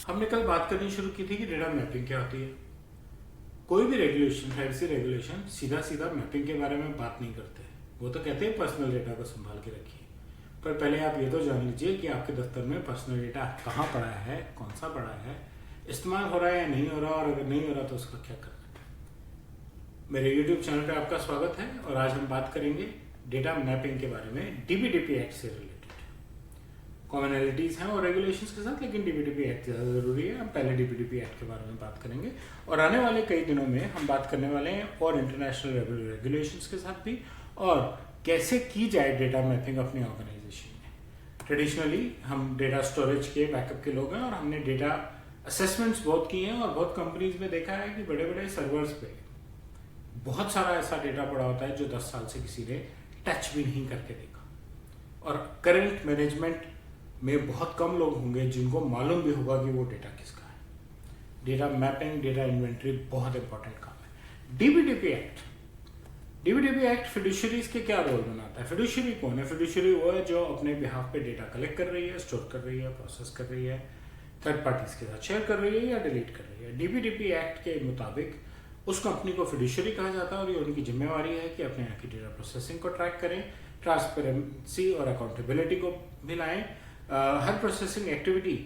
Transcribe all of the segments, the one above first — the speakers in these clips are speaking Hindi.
हमने कल बात करनी शुरू की थी कि डेटा मैपिंग क्या होती है। कोई भी रेगुलेशन, प्राइवेसी रेगुलेशन सीधा सीधा मैपिंग के बारे में बात नहीं करते। वो तो कहते हैं पर्सनल डेटा को संभाल के रखिए, पर पहले आप ये तो जान लीजिए कि आपके दफ्तर में पर्सनल डेटा कहाँ पड़ा है, कौन सा पड़ा है, इस्तेमाल हो रहा है या नहीं हो रहा, और अगर नहीं हो रहा तो उसका क्या करना है। मेरे YouTube चैनल पे आपका स्वागत है और आज हम बात करेंगे डेटा मैपिंग के बारे में DPDP एक्ट से रिलेटेड। कॉमनैलिटीज हैं और रेगुलेशंस के साथ, लेकिन DPDP एक्ट ज़्यादा ज़रूरी है। हम पहले DPDP एक्ट के बारे में बात करेंगे और आने वाले कई दिनों में हम बात करने वाले हैं और इंटरनेशनल रेगुलेशंस के साथ भी, और कैसे की जाए डेटा मैपिंग अपनी ऑर्गेनाइजेशन में। ट्रेडिशनली हम डेटा स्टोरेज के, बैकअप के लोग हैं और हमने डेटा असेसमेंट्स बहुत किए हैं और बहुत कंपनीज में देखा है कि बड़े बड़े सर्वर्स पे बहुत सारा ऐसा डेटा पड़ा होता है जो 10 साल से किसी ने टच भी नहीं करके देखा, और करंट मैनेजमेंट में बहुत कम लोग होंगे जिनको मालूम भी होगा कि वो डेटा किसका है। डेटा मैपिंग, डेटा इन्वेंटरी बहुत इंपॉर्टेंट काम है। DPDP एक्ट फिड्यूशरीज के क्या रोल बनाता है? फिड्यूशरी कौन है? फिड्यूशरी वो है जो अपने बिहाफ पे डेटा कलेक्ट कर रही है, स्टोर कर रही है, प्रोसेस कर रही है, थर्ड पार्टीज के साथ शेयर कर रही है या डिलीट कर रही है। DPDP एक्ट के मुताबिक उस कंपनी को फिड्यूशरी कहा जाता है और ये उनकी जिम्मेवारी है कि अपने यहाँ की डेटा प्रोसेसिंग को ट्रैक करें, ट्रांसपेरेंसी और अकाउंटेबिलिटी को भी लाएं, हर प्रोसेसिंग एक्टिविटी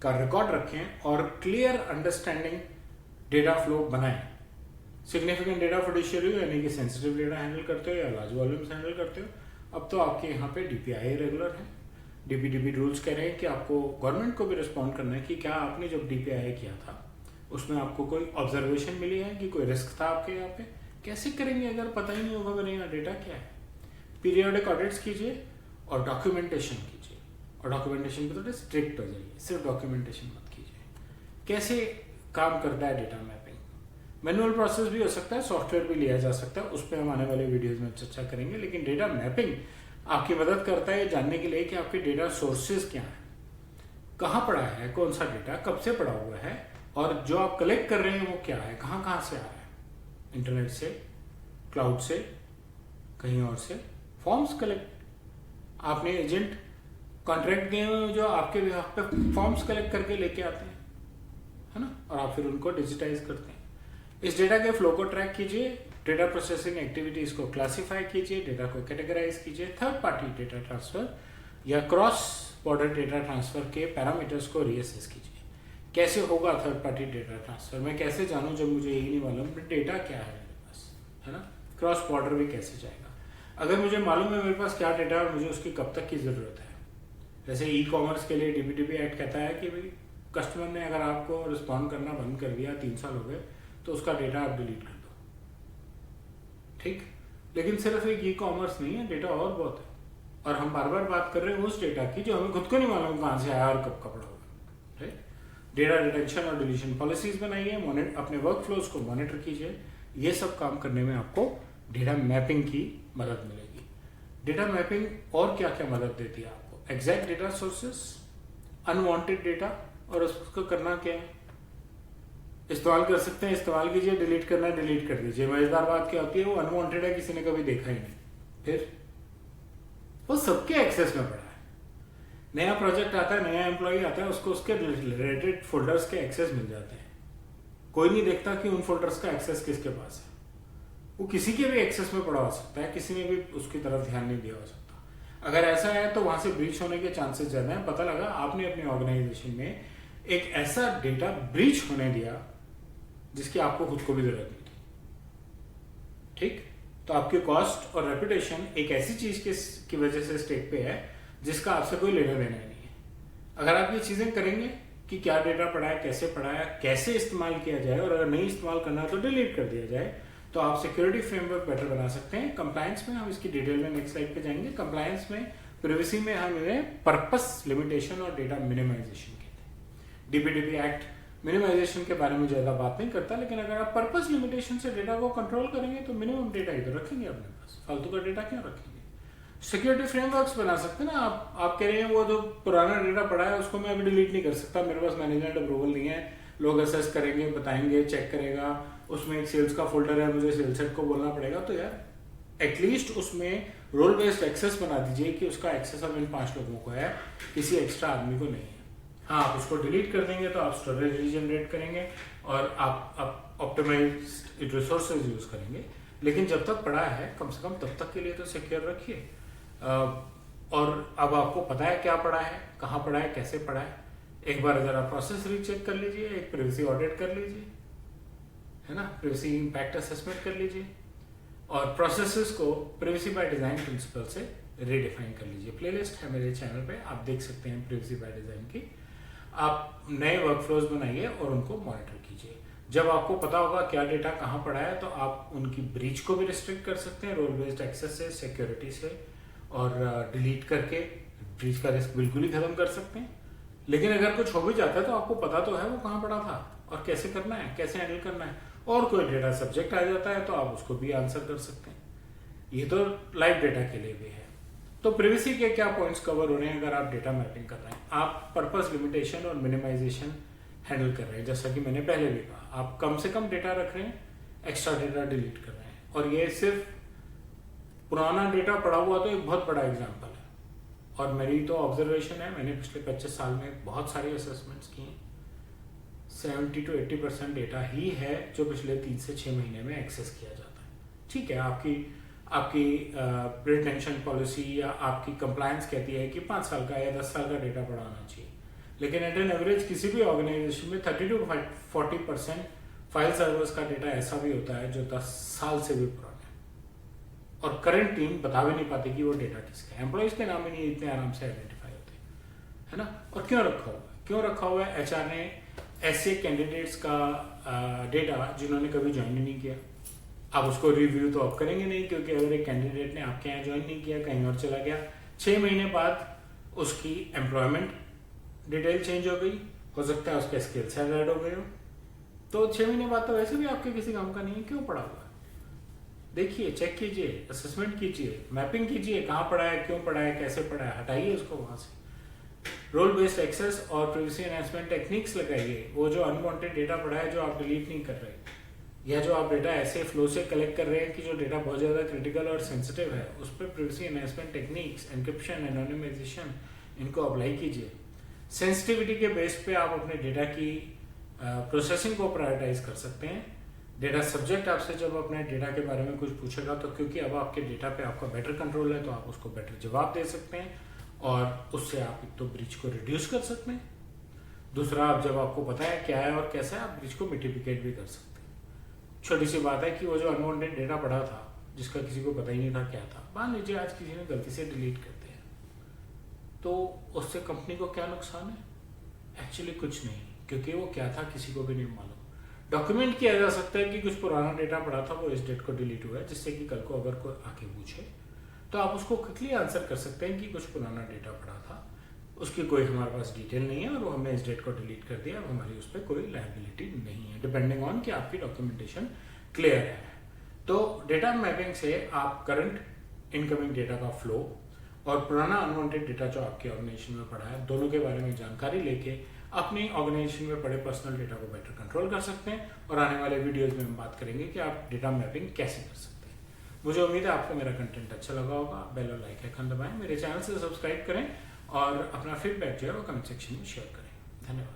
का रिकॉर्ड रखें और क्लियर अंडरस्टैंडिंग डेटा फ्लो बनाएं। सिग्निफिकेंट डेटा फिड्यूशरी यानी कि सेंसिटिव डेटा हैंडल करते हो या लार्ज वॉल्यूम्स हैंडल करते हो, अब तो आपके यहाँ पे DPI रेगुलर है। DPDP रूल्स कह रहे हैं कि आपको गवर्नमेंट को भी रिस्पॉन्ड करना है कि क्या आपने जब DPI किया था उसमें आपको कोई ऑब्जर्वेशन मिली है कि कोई रिस्क था आपके यहाँ पे। कैसे करेंगे अगर पता ही नहीं होगा मेरे यहाँ डेटा क्या है? पीरियोडिक ऑडिट्स कीजिए और डॉक्यूमेंटेशन कीजिए, और डॉक्यूमेंटेशन पे थोड़े स्ट्रिक्ट हो जाइए, सिर्फ डॉक्यूमेंटेशन मत कीजिए। कैसे काम करता है डेटा मैपिंग? मैनुअल प्रोसेस भी हो सकता है, सॉफ्टवेयर भी लिया जा सकता है, उस पर हम आने वाले वीडियोज में चर्चा करेंगे। लेकिन डेटा मैपिंग आपकी मदद करता है जानने के लिए कि आपके डेटा सोर्सेज क्या है, कहाँ पड़ा है, कौन सा डेटा कब से पड़ा हुआ है, और जो आप कलेक्ट कर रहे हैं वो क्या है, कहाँ कहाँ से आ रहा है, इंटरनेट से, क्लाउड से, कहीं और से। फॉर्म्स कलेक्ट, आपने एजेंट कॉन्ट्रैक्ट दिए हुए जो आपके बिहाफ पे फॉर्म्स कलेक्ट करके लेके आते हैं, है ना, और आप फिर उनको डिजिटाइज करते हैं। इस डेटा के फ्लो को ट्रैक कीजिए, डेटा प्रोसेसिंग एक्टिविटीज को क्लासिफाई कीजिए, डेटा को कैटेगराइज कीजिए, थर्ड पार्टी डेटा ट्रांसफर या क्रॉस बॉर्डर डेटा ट्रांसफर के पैरामीटर्स को रीअसेस कीजिए। कैसे होगा थर्ड पार्टी डेटा ट्रांसफर? मैं कैसे जानूं जब मुझे यही नहीं मालूम डेटा क्या है मेरे पास, है ना। क्रॉस बॉर्डर भी कैसे जाएगा? अगर मुझे मालूम है मेरे पास क्या डेटा है और मुझे उसकी कब तक की जरूरत है। जैसे ई-कॉमर्स के लिए DPDP एक्ट कहता है कि भाई कस्टमर ने अगर आपको रिस्पॉन्ड करना बंद कर दिया, 3 साल हो गए, तो उसका डेटा आप डिलीट कर दो, ठीक। लेकिन सिर्फ एक ई-कॉमर्स नहीं है, डेटा और बहुत है, और हम बार बार बात कर रहे हैं उस डेटा की जो हमें खुद को नहीं मालूम कहाँ से आया और कब का पड़ा होगा, राइट। डेटा डिटेक्शन और डिलीशन पॉलिसीज बनाइए, अपने वर्क फ्लोज को मॉनिटर कीजिए। ये सब काम करने में आपको डेटा मैपिंग की मदद मिलेगी। डेटा मैपिंग और क्या क्या मदद देती है आपको? Exact data sources, unwanted data, और उसको करना क्या है, इस्तेमाल कर सकते हैं, इस्तेमाल कीजिए, डिलीट करना है डिलीट कर दीजिए। मजेदार बात क्या होती है, वो अनवांटेड है, किसी ने कभी देखा ही नहीं, फिर वो सबके एक्सेस में पड़ा है। नया प्रोजेक्ट आता है, नया एम्प्लॉय आता है, उसको उसके रिलेटेड फोल्डर्स के एक्सेस मिल जाते हैं। कोई नहीं देखता कि उन फोल्डर्स का एक्सेस किसके पास है। वो किसी के भी एक्सेस में पड़ा हो सकता है, किसी ने भी उसकी तरफ ध्यान नहीं दिया हो सकता। अगर ऐसा है तो वहां से ब्रीच होने के चांसेस ज्यादा हैं। पता लगा आपने अपनी ऑर्गेनाइजेशन में एक ऐसा डेटा ब्रीच होने दिया जिसकी आपको खुद को भी जरूरत नहीं थी, ठीक। तो आपकी कॉस्ट और रेपुटेशन एक ऐसी चीज की वजह से स्टेक पे है जिसका आपसे कोई लेना देना नहीं है। अगर आप ये चीजें करेंगे कि क्या डेटा पड़ा है, कैसे पड़ा है, कैसे इस्तेमाल किया जाए, और अगर नहीं इस्तेमाल करना है तो डिलीट कर दिया जाए, तो आप सिक्योरिटी फ्रेमवर्क बेटर बना सकते हैं। कंप्लायंस में हम इसकी डिटेल में नेक्स्ट स्लाइड पे जाएंगे। कंप्लायंस में, प्रिवेसी में हम इन्हें पर्पस लिमिटेशन और डेटा मिनिमाइजेशन कहते हैं। DPDP एक्ट मिनिमाइजेशन के बारे में ज्यादा बात नहीं करता, लेकिन अगर आप पर्पस लिमिटेशन से डेटा को कंट्रोल करेंगे तो मिनिमम डेटा इधर रखेंगे अपने पास, फालतू का डेटा क्यों रखेंगे। सिक्योरिटी फ्रेमवर्क्स बना सकते हैं ना आप कह रहे हैं वो जो पुराना डेटा पड़ा है उसको मैं अभी डिलीट नहीं कर सकता, मेरे पास मैनेजमेंट अप्रूवल नहीं है, लोग असेस करेंगे, बताएंगे, चेक करेगा, उसमें एक सेल्स का फोल्डर है, मुझे सेल्स हेड को बोलना पड़ेगा। तो यार एटलीस्ट उसमें रोल बेस्ड एक्सेस बना दीजिए कि उसका एक्सेस अब इन 5 लोगों को है, किसी एक्स्ट्रा आदमी को नहीं है। हाँ, आप उसको डिलीट कर देंगे तो आप स्टोरेज रीजनरेट करेंगे और आप ऑप्टिमाइज्ड रिसोर्सेज यूज करेंगे, लेकिन जब तक पड़ा है कम से कम तब तक के लिए तो सिक्योर रखिए। और अब आपको पता है क्या पड़ा है, कहाँ पड़ा है, कैसे पड़ा है। एक बार जरा प्रोसेस रीचेक कर लीजिए, एक प्रिवेसी ऑडिट कर लीजिए, है ना, प्रिवेसी इम्पैक्ट असेसमेंट कर लीजिए और प्रोसेसेस को प्रिवेसी बाय डिजाइन प्रिंसिपल से रीडिफाइन कर लीजिए। प्लेलिस्ट है मेरे चैनल पे, आप देख सकते हैं प्रिवेसी बाय डिजाइन की। आप नए वर्कफ्लोज बनाइए और उनको मॉनिटर कीजिए। जब आपको पता होगा क्या डेटा कहाँ पड़ा है तो आप उनकी ब्रीच को भी रिस्ट्रिक्ट कर सकते हैं रोल बेस्ड एक्सेस से, सिक्योरिटी से, और डिलीट करके ब्रीच का रिस्क बिल्कुल ही खत्म कर सकते हैं। लेकिन अगर कुछ हो भी जाता है तो आपको पता तो है वो कहाँ पड़ा था और कैसे करना है, कैसे हैंडल करना है। और कोई डेटा सब्जेक्ट आ जाता है तो आप उसको भी आंसर कर सकते हैं। ये तो लाइव डेटा के लिए भी है। तो प्रिवेसी के क्या पॉइंट्स कवर हो रहे हैं अगर आप डेटा मैपिंग कर रहे हैं? आप पर्पस लिमिटेशन और मिनिमाइजेशन हैंडल कर रहे हैं, जैसा कि मैंने पहले भी कहा। आप कम से कम डेटा रख रहे हैं, एक्स्ट्रा डेटा डिलीट कर रहे हैं। और ये सिर्फ पुराना डेटा पड़ा हुआ तो एक बहुत बड़ा एग्जाम्पल है, और मेरी तो ऑब्जर्वेशन है, मैंने पिछले 25 साल में बहुत सारी असेसमेंट्स की हैं। 70 to 80% डेटा ही है जो पिछले 3 से 6 महीने में एक्सेस किया जाता है। ठीक है, आपकी रिटेंशन पॉलिसी या आपकी कंप्लायंस कहती है कि 5 साल का या 10 साल का डेटा पड़ा होना चाहिए, लेकिन एट एन एवरेज किसी भी ऑर्गेनाइजेशन में 30 to 40% फाइल सर्वर्स का डेटा ऐसा भी होता है जो 10 साल से भी पुराना है, और करंट टीम बता भी नहीं पाती कि वो डेटा किसका है। एम्प्लॉयज के नाम ही नहीं इतने आराम से आइडेंटिफाई होते, है ना। और क्यों रखा हुआ है? एचआर ने ऐसे कैंडिडेट्स का डेटा जिन्होंने कभी ज्वाइन ही नहीं किया, आप उसको रिव्यू तो आप करेंगे नहीं, क्योंकि अगर एक कैंडिडेट ने आपके यहाँ ज्वाइन नहीं किया, कहीं और चला गया, 6 महीने बाद उसकी एम्प्लॉयमेंट डिटेल चेंज हो गई, हो सकता है उसके स्किल सेट ऐड हो गए हो, तो 6 महीने बाद तो वैसे भी आपके किसी काम का नहीं है, क्यों पड़ा हुआ है? देखिए, चेक कीजिए, असेसमेंट कीजिए, मैपिंग कीजिए, कहाँ पड़ा है, क्यों पड़ा है, कैसे पड़ा है, हटाइए उसको वहां से। रोल बेस्ड एक्सेस और प्रिवेसी एनहांसमेंट टेक्निक्स लगाइए। वो जो अनवांटेड डेटा पड़ा है जो आप डिलीट नहीं कर रहे, या जो आप डेटा ऐसे फ्लो से कलेक्ट कर रहे हैं कि जो डेटा बहुत ज़्यादा क्रिटिकल और सेंसिटिव है, उस पर प्रिवेसी एनहांसमेंट टेक्निक्स, एन्क्रिप्शन, एनोनिमाइजेशन, इनको अप्लाई कीजिए। सेंसिटिविटी के बेस पे आप अपने डेटा की प्रोसेसिंग को प्रायोरिटाइज कर सकते हैं। डेटा सब्जेक्ट आपसे जब अपने डेटा के बारे में कुछ पूछेगा तो क्योंकि अब आपके डेटा पे आपका बेटर कंट्रोल है तो आप उसको बेटर जवाब दे सकते हैं, और उससे आप एक तो ब्रीच को रिड्यूस कर सकते हैं, दूसरा आप जब आपको पता है क्या है और कैसा है, आप ब्रीच को मिटिफिकेट भी कर सकते हैं। छोटी सी बात है कि वो जो अनवांटेड डेटा पड़ा था जिसका किसी को पता ही नहीं था क्या था, मान लीजिए आज किसी ने गलती से डिलीट कर दिया, तो उससे कंपनी को क्या नुकसान है? एक्चुअली कुछ नहीं, क्योंकि वो क्या था किसी को भी नहीं मालूम। डॉक्यूमेंट किया जा सकता है कि कुछ पुराना डेटा पड़ा था, वो इस डेट को डिलीट हुआ है, जिससे कि कल को अगर कोई आके पूछे तो आप उसको क्विकली आंसर कर सकते हैं कि कुछ पुराना डेटा पड़ा था, उसकी कोई हमारे पास डिटेल नहीं है और वो हमने इस डेट को डिलीट कर दिया, अब हमारी उस पर कोई लायबिलिटी नहीं है, डिपेंडिंग ऑन कि आपकी डॉक्यूमेंटेशन क्लियर है। तो डेटा मैपिंग से आप करंट इनकमिंग डेटा का फ्लो और पुराना अनवांटेड डेटा जो आपके ऑर्गेनाइजेशन में पड़ा है, दोनों के बारे में जानकारी लेके अपनी ऑर्गेनाइजेशन में पड़े पर्सनल डेटा को बेटर कंट्रोल कर सकते हैं। और आने वाले वीडियोस में हम बात करेंगे कि आप डेटा मैपिंग कैसे कर सकते हैं। मुझे उम्मीद है आपको मेरा कंटेंट अच्छा लगा होगा। बेल और लाइक आइकन दबाएं, मेरे चैनल से सब्सक्राइब करें और अपना फीडबैक जो है वो कमेंट सेक्शन में शेयर करें। धन्यवाद।